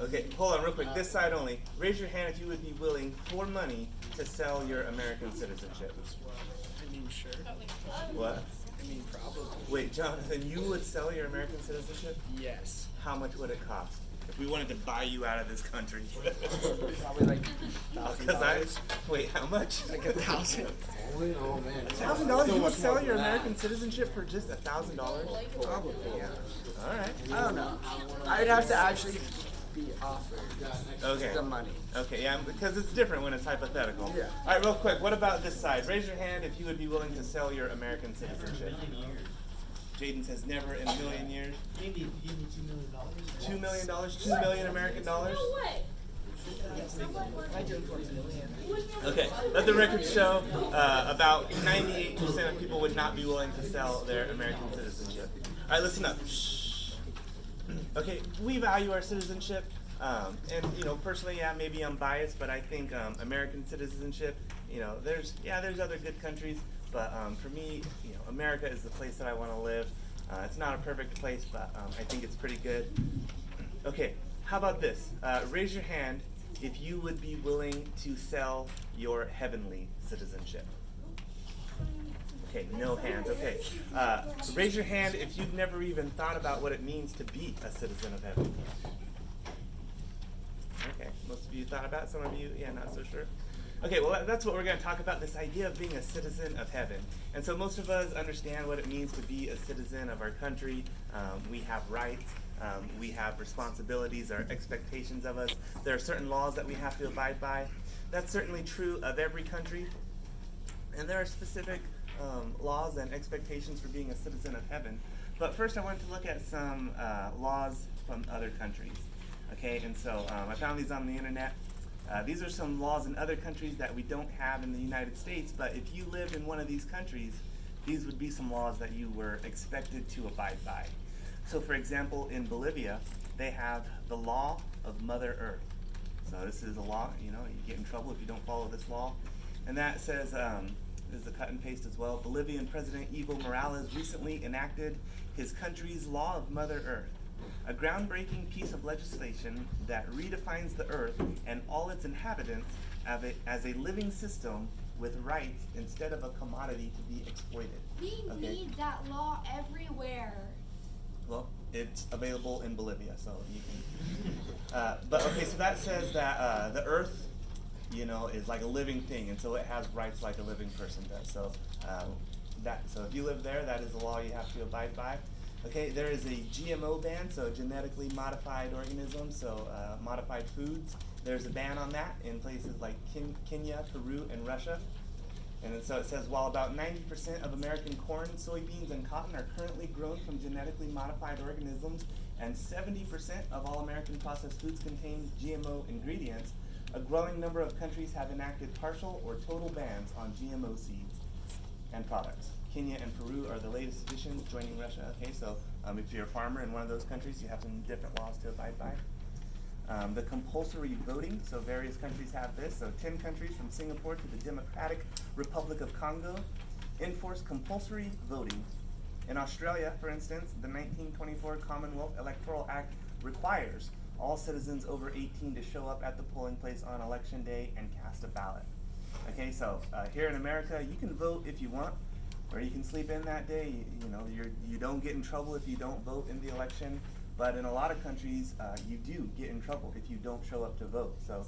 Okay, hold on real quick. This side only. Raise your hand if you would be willing, for money, to sell your American citizenship. I mean, sure. What? I mean, probably. Wait, Jonathan, you would sell your American citizenship? Yes. How much would it cost if we wanted to buy you out of this country? Probably like Because wait, how much? like $1,000. Oh man. $1,000? You would sell your American citizenship for just $1,000? Probably, yeah. All right. I don't know. I'd have to actually be offered Okay. the money. Okay, yeah, because it's different when it's hypothetical. Yeah. All right, real quick. What about this side? Raise your hand if you would be willing to sell your American citizenship. Jaden says never in a million years. Maybe if you give me $2 million. $2 million? 2 million American dollars? No way. Okay, let the record show about 98% of people would not be willing to sell their American citizenship. All right, listen up. Shh. Okay, we value our citizenship, and personally, yeah, maybe I'm biased, but I think American citizenship, there's other good countries, but for me, America is the place that I want to live. It's not a perfect place, but I think it's pretty good. Okay, how about this? Raise your hand if you would be willing to sell your heavenly citizenship. Okay, no hands. Okay. Raise your hand if you've never even thought about what it means to be a citizen of heaven. Okay, most of you thought about it. Some of you, yeah, not so sure. Okay, well, that's what we're going to talk about, this idea of being a citizen of heaven. And so most of us understand what it means to be a citizen of our country. We have rights. We have responsibilities, or expectations of us. There are certain laws that we have to abide by. That's certainly true of every country. And there are specific laws and expectations for being a citizen of heaven. But first I wanted to look at some laws from other countries. Okay, and so I found these on the internet. These are some laws in other countries that we don't have in the United States, but if you lived in one of these countries, these would be some laws that you were expected to abide by. So for example, in Bolivia, they have the law of Mother Earth. So this is a law, you get in trouble if you don't follow this law. And that says, this is a cut and paste as well, Bolivian President Evo Morales recently enacted his country's law of Mother Earth, a groundbreaking piece of legislation that redefines the earth and all its inhabitants as a living system with rights instead of a commodity to be exploited. We need that law everywhere. Well, it's available in Bolivia, so you can. But okay, so that says that the earth, is like a living thing, and so it has rights like a living person does. So so if you live there, that is the law you have to abide by. Okay, there is a GMO ban, so genetically modified organisms, so modified foods. There's a ban on that in places like Kenya, Peru, and Russia. And so it says, while about 90% of American corn, soybeans, and cotton are currently grown from genetically modified organisms, and 70% of all American processed foods contain GMO ingredients, a growing number of countries have enacted partial or total bans on GMO seeds and products. Kenya and Peru are the latest additions, joining Russia. Okay, so if you're a farmer in one of those countries, you have some different laws to abide by. The compulsory voting, so various countries have this. So 10 countries from Singapore to the Democratic Republic of Congo enforce compulsory voting. In Australia, for instance, the 1924 Commonwealth Electoral Act requires all citizens over 18 to show up at the polling place on election day and cast a ballot. Okay, so here in America, you can vote if you want, or you can sleep in that day. You don't get in trouble if you don't vote in the election. But in a lot of countries, you do get in trouble if you don't show up to vote. So,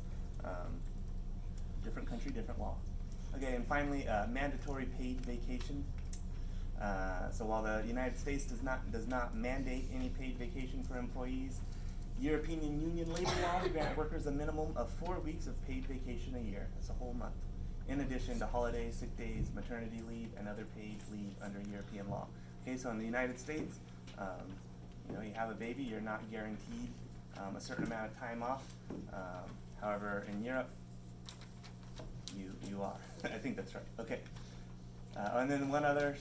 different country, different law. Okay, and finally, mandatory paid vacation. So while the United States does not mandate any paid vacation for employees, European Union labor laws grant workers a minimum of 4 weeks of paid vacation a year. That's a whole month, in addition to holidays, sick days, maternity leave, and other paid leave under European law. Okay, so in the United States, you have a baby, you're not guaranteed a certain amount of time off. However, in Europe, you are. I think that's right. Okay. And then one other,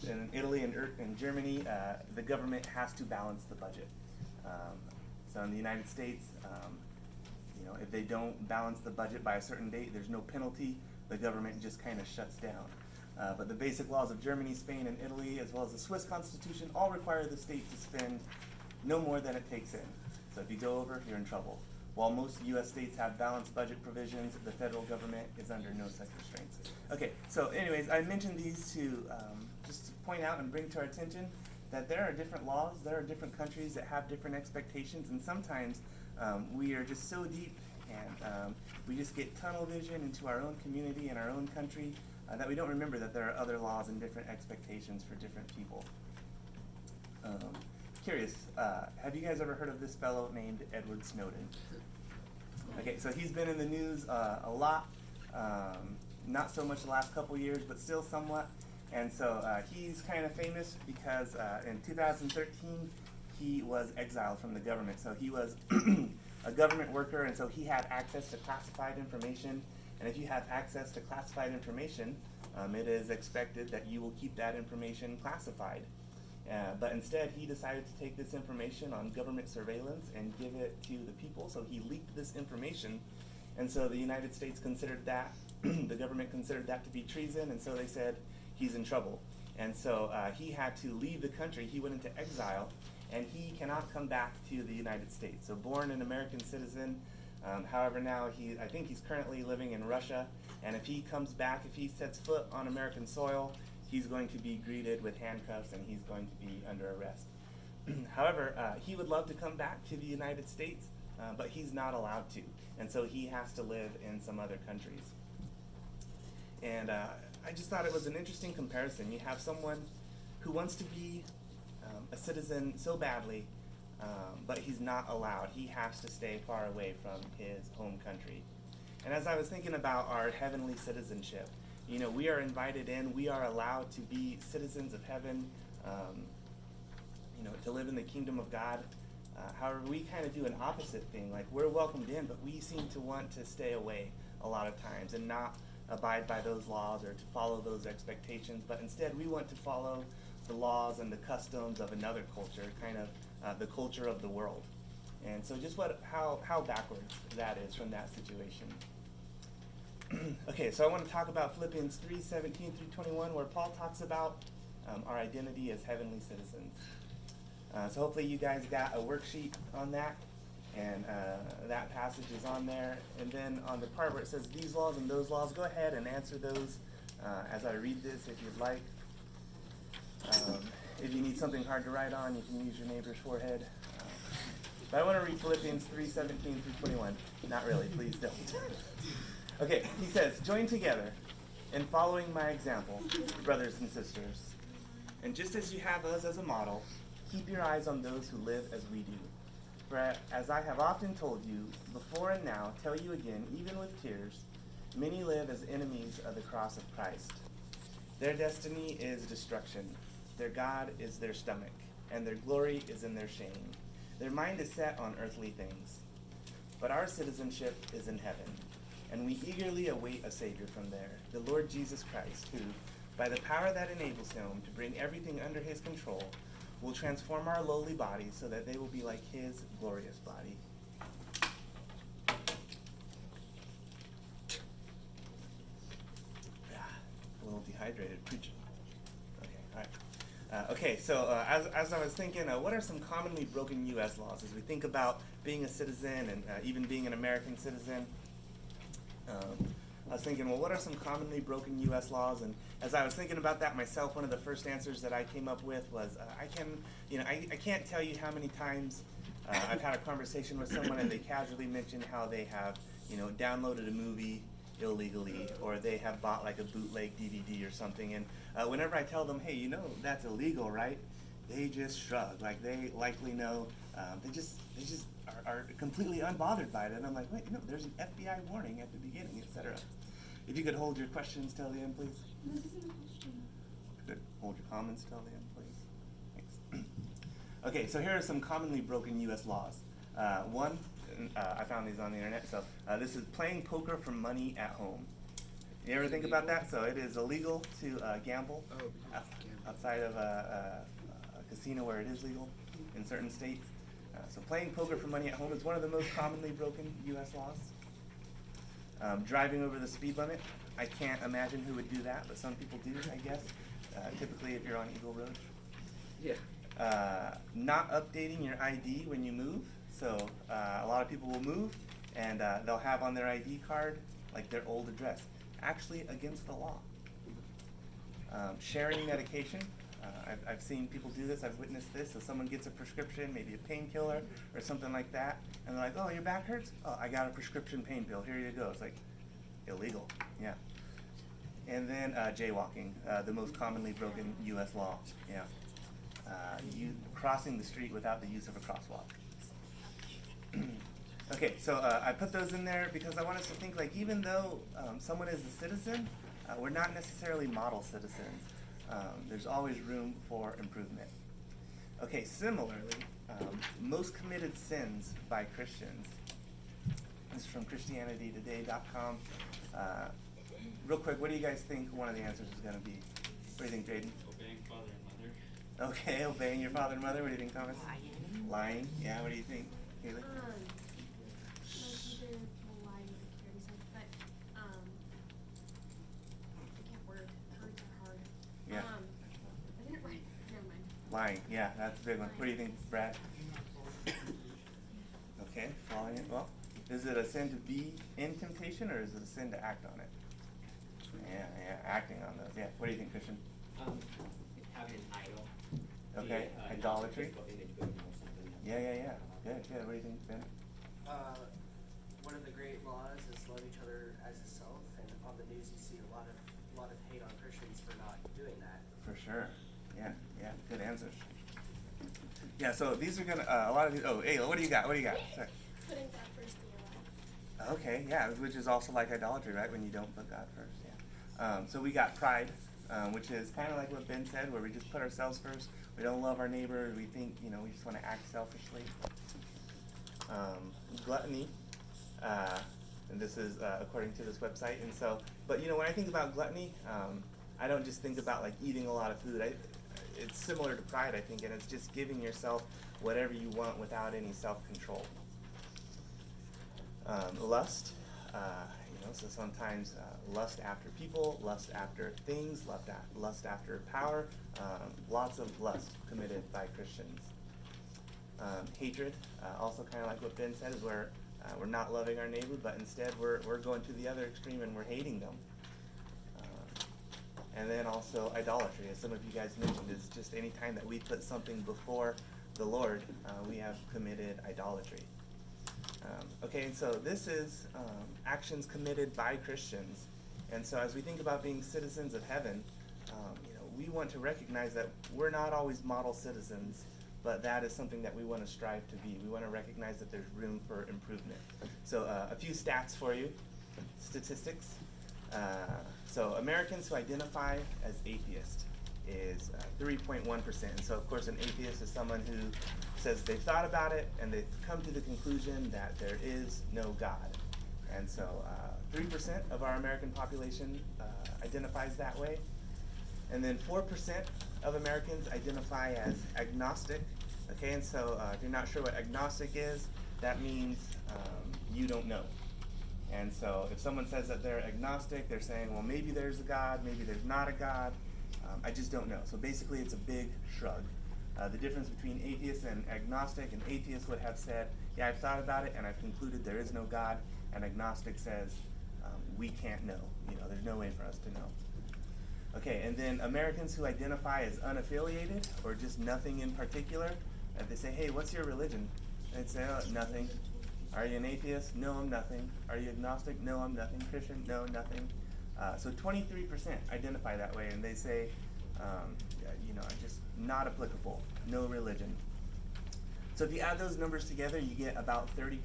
in Italy and in Germany, the government has to balance the budget. So in the United States, if they don't balance the budget by a certain date, there's no penalty. The government just kind of shuts down. But the basic laws of Germany, Spain, and Italy, as well as the Swiss Constitution, all require the state to spend no more than it takes in. So if you go over, you're in trouble. While most U.S. states have balanced budget provisions, the federal government is under no such restraints. Okay, so anyways, I mentioned these to just to point out and bring to our attention that there are different laws, there are different countries that have different expectations, and sometimes we are just so deep and we just get tunnel vision into our own community and our own country that we don't remember that there are other laws and different expectations for different people. Curious, have you guys ever heard of this fellow named Edward Snowden? Okay, so he's been in the news a lot, not so much the last couple years, but still somewhat. And so he's kind of famous because in 2013 he was exiled from the government. So he was a government worker, and so he had access to classified information. And if you have access to classified information, it is expected that you will keep that information classified. But instead, he decided to take this information on government surveillance and give it to the people. So he leaked this information, and so the United States considered that, the government considered that to be treason, and so they said he's in trouble. And so he had to leave the country. He went into exile, and he cannot come back to the United States. So born an American citizen, however now I think he's currently living in Russia, and if he comes back, if he sets foot on American soil, he's going to be greeted with handcuffs and he's going to be under arrest. However, he would love to come back to the United States, but he's not allowed to. And so he has to live in some other countries. And I just thought it was an interesting comparison. You have someone who wants to be a citizen so badly, but he's not allowed. He has to stay far away from his home country. And as I was thinking about our heavenly citizenship, you know, we are invited in, we are allowed to be citizens of heaven, you know, to live in the kingdom of God. However, we kind of do an opposite thing. Like, we're welcomed in, but we seem to want to stay away a lot of times and not abide by those laws or to follow those expectations, but instead we want to follow the laws and the customs of another culture, kind of the culture of the world. And so just how backwards that is from that situation. Okay, so I want to talk about Philippians 3:17 through 21, where Paul talks about our identity as heavenly citizens. So hopefully you guys got a worksheet on that, and that passage is on there. And then on the part where it says these laws and those laws, go ahead and answer those as I read this if you'd like. If you need something hard to write on, you can use your neighbor's forehead. But I want to read Philippians 3:17 through 21. Not really, please don't. Okay, he says, join together in following my example, brothers and sisters. And just as you have us as a model, keep your eyes on those who live as we do. For as I have often told you, before and now, tell you again, even with tears, many live as enemies of the cross of Christ. Their destiny is destruction. Their God is their stomach, and their glory is in their shame. Their mind is set on earthly things. But our citizenship is in heaven, and we eagerly await a Savior from there, the Lord Jesus Christ, who, by the power that enables him to bring everything under his control, will transform our lowly bodies so that they will be like his glorious body. A little dehydrated preaching. Okay, all right. Okay, so as I was thinking, what are some commonly broken U.S. laws as we think about being a citizen and even being an American citizen? I was thinking, well, what are some commonly broken U.S. laws? And as I was thinking about that myself, one of the first answers that I came up with was, I can't tell you how many times I've had a conversation with someone and they casually mention how they have, downloaded a movie illegally, or they have bought like a bootleg DVD or something. And whenever I tell them, hey, that's illegal, right? They just shrug, like they likely know. They just are completely unbothered by it. And I'm like, wait, there's an FBI warning at the beginning, etc. If you could hold your questions till the end, please. This isn't a question. Good. Hold your comments till the end, please. Thanks. Okay, so here are some commonly broken U.S. laws. One, I found these on the internet. So this is playing poker for money at home. You ever think about that? So it is illegal to gamble outside of a casino where it is legal in certain states. So playing poker for money at home is one of the most commonly broken U.S. laws. Driving over the speed limit. I can't imagine who would do that, but some people do, I guess. Typically if you're on Eagle Road. Yeah. Not updating your ID when you move. So a lot of people will move, and they'll have on their ID card like their old address, actually against the law. Sharing medication. I've seen people do this. I've witnessed this. So someone gets a prescription, maybe a painkiller or something like that, and they're like, "Oh, your back hurts? Oh, I got a prescription pain pill. Here you go." It's like illegal. Yeah. And then jaywalking, the most commonly broken U.S. law. Yeah. You crossing the street without the use of a crosswalk. Okay, so I put those in there because I want us to think like even though someone is a citizen, we're not necessarily model citizens. There's always room for improvement. Okay, similarly, most committed sins by Christians. This is from ChristianityToday.com. Real quick, what do you guys think one of the answers is going to be? What do you think, Drayden? Obeying father and mother. Okay, obeying your father and mother. What do you think, Thomas? Lying. Yeah, what do you think, Kaylee? Like either lying, like you already said, but I can't word. Words are hard. Yeah. I didn't write. Never mind. Lying. Yeah, that's a big one. What do you think, Brad? Okay, following it. Well, is it a sin to be in temptation, or is it a sin to act on it? Yeah, acting on those. Yeah. What do you think, Christian? Having an idol. Okay, idolatry. Something. Yeah. Good. What do you think, Ben? One of the great laws is love each other as yourself, and on the news you see a lot of hate on Christians for not doing that. For sure. Yeah. Good answers. Yeah. So these are gonna a lot of these. Oh, Ayla, what do you got? Sorry. Putting God first in your life. Okay. Yeah, which is also like idolatry, right? When you don't put God first. Yeah. So we got pride, which is kind of like what Ben said, where we just put ourselves first. We don't love our neighbor. We think, we just want to act selfishly. Gluttony, and this is according to this website. And so, but when I think about gluttony, I don't just think about like eating a lot of food. It's similar to pride, I think, and it's just giving yourself whatever you want without any self-control. Lust, so sometimes lust after people, lust after things, lust after power, lots of lust committed by Christians. Hatred, also kind of like what Ben said, is where we're not loving our neighbor, but instead we're going to the other extreme and we're hating them. And then also idolatry, as some of you guys mentioned, is just any time that we put something before the Lord, we have committed idolatry. Okay, and so this is actions committed by Christians. And so as we think about being citizens of heaven, we want to recognize that we're not always model citizens, but that is something that we want to strive to be. We want to recognize that there's room for improvement. So a few stats for you, statistics. So Americans who identify as atheist is 3.1%. And so of course an atheist is someone who says they've thought about it and they've come to the conclusion that there is no God. And so 3% of our American population identifies that way. And then 4% of Americans identify as agnostic. Okay, and so if you're not sure what agnostic is, that means you don't know. And so if someone says that they're agnostic, they're saying, well, maybe there's a God, maybe there's not a God. I just don't know. So basically it's a big shrug. The difference between atheist and agnostic, an atheist would have said, yeah, I've thought about it and I've concluded there is no God. And agnostic says, we can't know. There's no way for us to know. Okay, and then Americans who identify as unaffiliated or just nothing in particular, they say, hey, what's your religion? And they'd say, oh, nothing. Are you an atheist? No, I'm nothing. Are you agnostic? No, I'm nothing. Christian? No, nothing. So 23% identify that way, and they say, just not applicable, no religion. So if you add those numbers together, you get about 30%.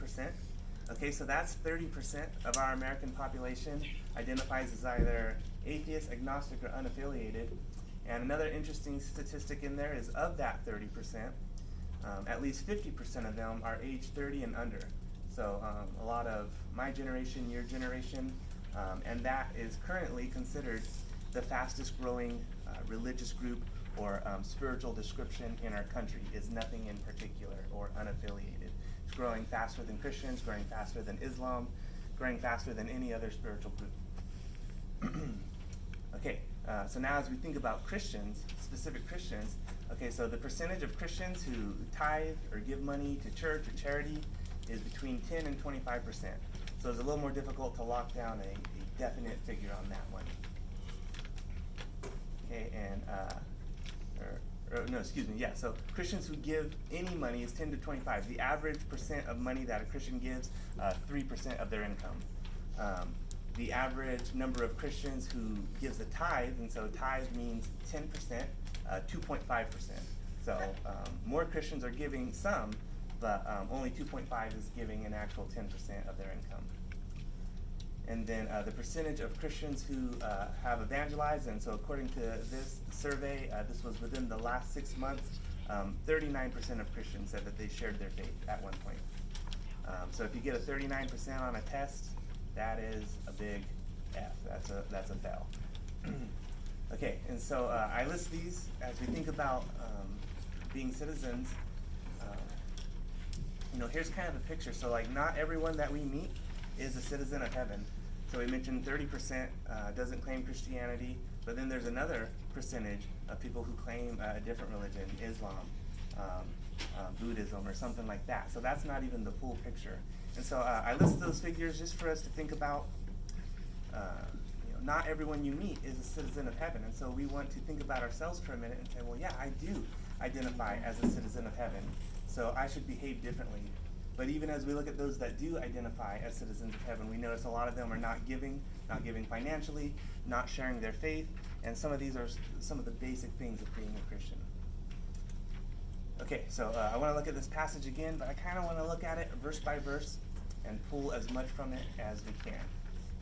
Okay, so that's 30% of our American population identifies as either atheist, agnostic, or unaffiliated. And another interesting statistic in there is of that 30%, at least 50% of them are age 30 and under. So a lot of my generation, your generation, and that is currently considered the fastest growing religious group or spiritual description in our country, is nothing in particular or unaffiliated. It's growing faster than Christians, growing faster than Islam, growing faster than any other spiritual group. Okay, so now as we think about Christians, specific Christians, Okay, so the percentage of Christians who tithe or give money to church or charity is between 10 and 25%. So it's a little more difficult to lock down a definite figure on that one. Okay, and so Christians who give any money is 10 to 25. The average percent of money that a Christian gives, 3% of their income. The average number of Christians who gives a tithe, and so tithe means 10%, 2.5%. So more Christians are giving some, but only 2.5 is giving an actual 10% of their income. And then the percentage of Christians who have evangelized, and so according to this survey, this was within the last 6 months, 39% of Christians said that they shared their faith at one point. So if you get a 39% on a test, that is a big F. That's a fail. Okay, and so I list these as we think about being citizens. Here's kind of a picture. So like not everyone that we meet is a citizen of heaven. So we mentioned 30% doesn't claim Christianity, but then there's another percentage of people who claim a different religion, Islam, Buddhism, or something like that. So that's not even the full picture. And so I list those figures just for us to think about. Not everyone you meet is a citizen of heaven. And so we want to think about ourselves for a minute and say, well, yeah, I do identify as a citizen of heaven, so I should behave differently. But even as we look at those that do identify as citizens of heaven, we notice a lot of them are not giving financially, not sharing their faith, and some of these are some of the basic things of being a Christian. Okay, so I want to look at this passage again, but I kind of want to look at it verse by verse and pull as much from it as we can.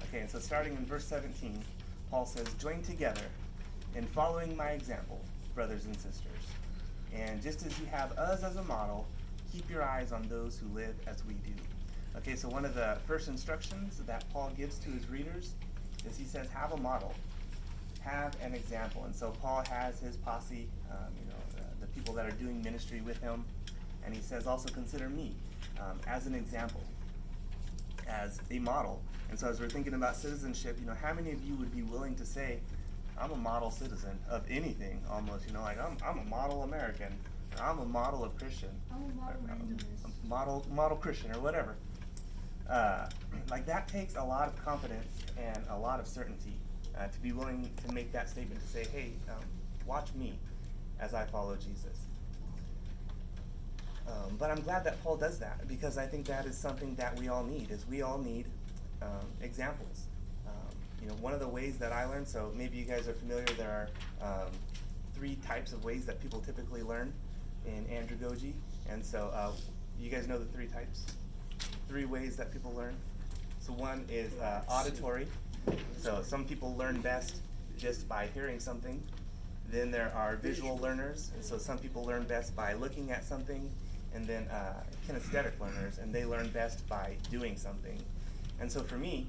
Okay, and so starting in verse 17, Paul says, "Join together in following my example, brothers and sisters. And just as you have us as a model, keep your eyes on those who live as we do." Okay, so one of the first instructions that Paul gives to his readers is he says, have a model, have an example. And so Paul has his posse, the people that are doing ministry with him, and he says, also consider me as an example, as a model. And so as we're thinking about citizenship, how many of you would be willing to say, I'm a model citizen of anything almost, like I'm a model American, or I'm a model of Christian, I'm a model evangelist. model Christian, or whatever. Like that takes a lot of confidence and a lot of certainty to be willing to make that statement, to say, hey, watch me as I follow Jesus. But I'm glad that Paul does that, because I think that is something that we all need, examples. One of the ways that I learn, so maybe you guys are familiar, there are 3 types of ways that people typically learn in andragogy. And so you guys know the 3 types? 3 ways that people learn. So one is auditory. So some people learn best just by hearing something. Then there are visual learners. And so some people learn best by looking at something. And then kinesthetic learners, and they learn best by doing something. And so for me,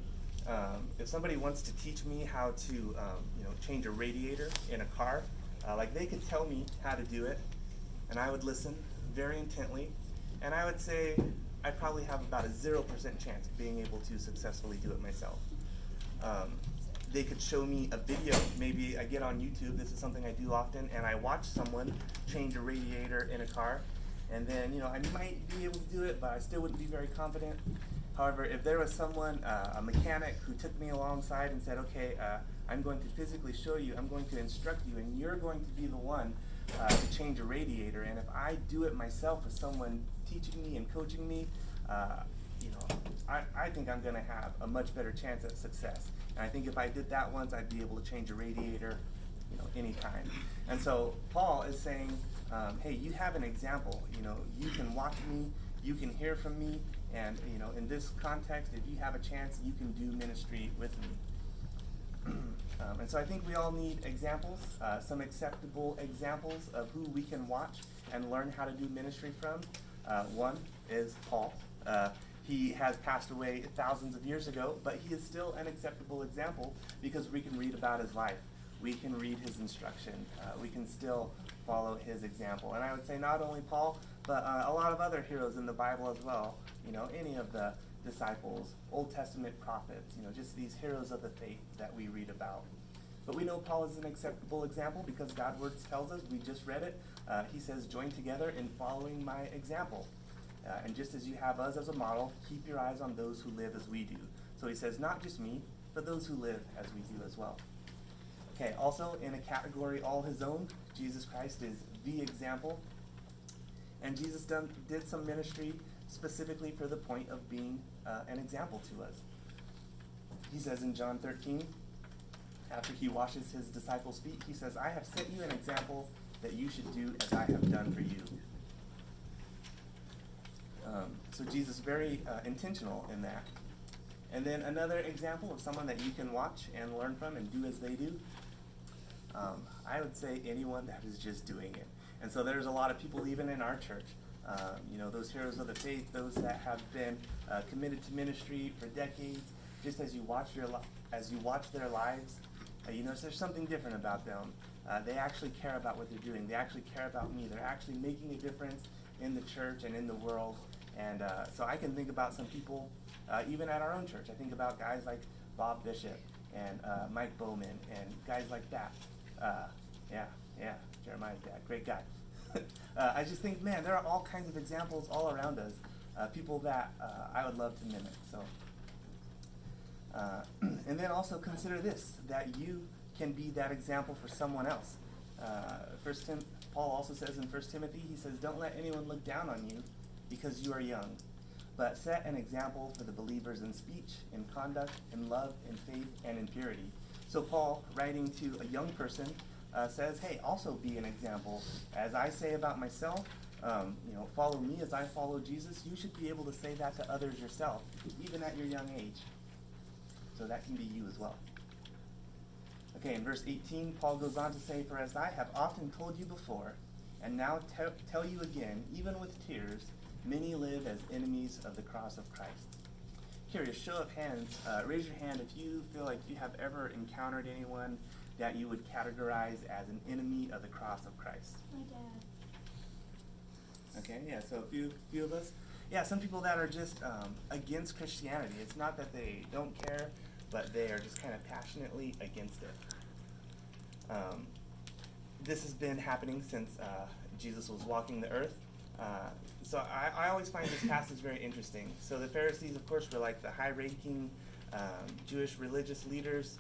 if somebody wants to teach me how to change a radiator in a car, like they could tell me how to do it, and I would listen very intently, and I would say I probably have about a 0% chance of being able to successfully do it myself. They could show me a video. Maybe I get on YouTube, this is something I do often, and I watch someone change a radiator in a car, and then I might be able to do it, but I still wouldn't be very confident. However, if there was someone, a mechanic, who took me alongside and said, okay, I'm going to physically show you, I'm going to instruct you, and you're going to be the one to change a radiator, and if I do it myself with someone teaching me and coaching me, I think I'm going to have a much better chance at success. And I think if I did that once, I'd be able to change a radiator, anytime. And so Paul is saying, hey, you have an example. You can watch me, you can hear from me, and in this context, if you have a chance, you can do ministry with me. And so I think we all need examples, some acceptable examples of who we can watch and learn how to do ministry from. One is Paul. He has passed away thousands of years ago, but he is still an acceptable example because we can read about his life. We can read his instruction. We can still follow his example. And I would say not only Paul, but a lot of other heroes in the Bible as well. Any of the disciples, Old Testament prophets, just these heroes of the faith that we read about. But we know Paul is an acceptable example because God's word tells us, we just read it, he says, join together in following my example. And just as you have us as a model, keep your eyes on those who live as we do. So he says, not just me, but those who live as we do as well. Okay, also in a category all his own, Jesus Christ is the example. And Jesus did some ministry specifically for the point of being an example to us. He says in John 13, after he washes his disciples' feet, he says, I have set you an example that you should do as I have done for you. So Jesus is very intentional in that. And then another example of someone that you can watch and learn from and do as they do, I would say anyone that is just doing it. And so there's a lot of people even in our church, those heroes of the faith, those that have been committed to ministry for decades. Just as you watch their lives, you notice there's something different about them. They actually care about what they're doing. They actually care about me. They're actually making a difference in the church and in the world. And so I can think about some people, even at our own church. I think about guys like Bob Bishop and Mike Bowman and guys like that. Jeremiah's dad, great guy. I just think, man, there are all kinds of examples all around us, people that I would love to mimic. So, and then also consider this, that you can be that example for someone else. Paul also says in 1 Timothy, he says, don't let anyone look down on you because you are young, but set an example for the believers in speech, in conduct, in love, in faith, and in purity. So Paul, writing to a young person, says, hey, also be an example. As I say about myself, follow me as I follow Jesus. You should be able to say that to others yourself, even at your young age. So that can be you as well. Okay, in verse 18, Paul goes on to say, for as I have often told you before, and now tell you again, even with tears, many live as enemies of the cross of Christ. Curious, show of hands, raise your hand if you feel like you have ever encountered anyone that you would categorize as an enemy of the cross of Christ. My dad. Okay, yeah, so a few of us. Yeah, some people that are just against Christianity. It's not that they don't care, but they are just kind of passionately against it. This has been happening since Jesus was walking the earth. So I always find this passage very interesting. So the Pharisees, of course, were like the high-ranking Jewish religious leaders,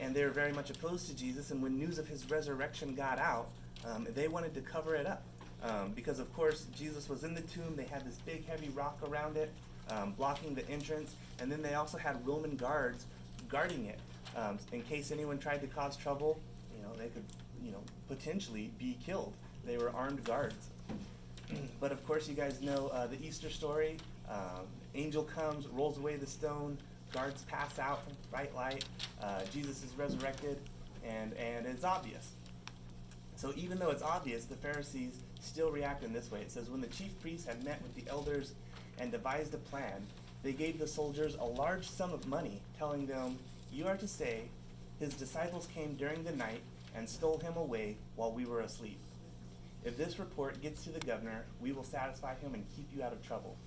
and they were very much opposed to Jesus. And when news of his resurrection got out, they wanted to cover it up. Because, of course, Jesus was in the tomb. They had this big, heavy rock around it, blocking the entrance. And then they also had Roman guards guarding it. In case anyone tried to cause trouble, they could, potentially be killed. They were armed guards. But of course, you guys know the Easter story. Angel comes, rolls away the stone, guards pass out, bright light. Jesus is resurrected, and it's obvious. So even though it's obvious, the Pharisees still react in this way. It says, when the chief priests had met with the elders and devised a plan, they gave the soldiers a large sum of money, telling them, you are to say, his disciples came during the night and stole him away while we were asleep. If this report gets to the governor, we will satisfy him and keep you out of trouble.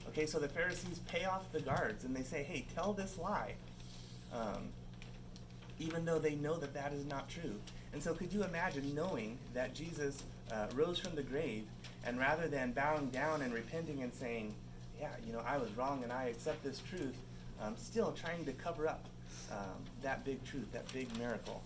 Okay, so the Pharisees pay off the guards and they say, hey, tell this lie, even though they know that that is not true. And so could you imagine knowing that Jesus rose from the grave, and rather than bowing down and repenting and saying, yeah, I was wrong and I accept this truth, still trying to cover up that big truth, that big miracle.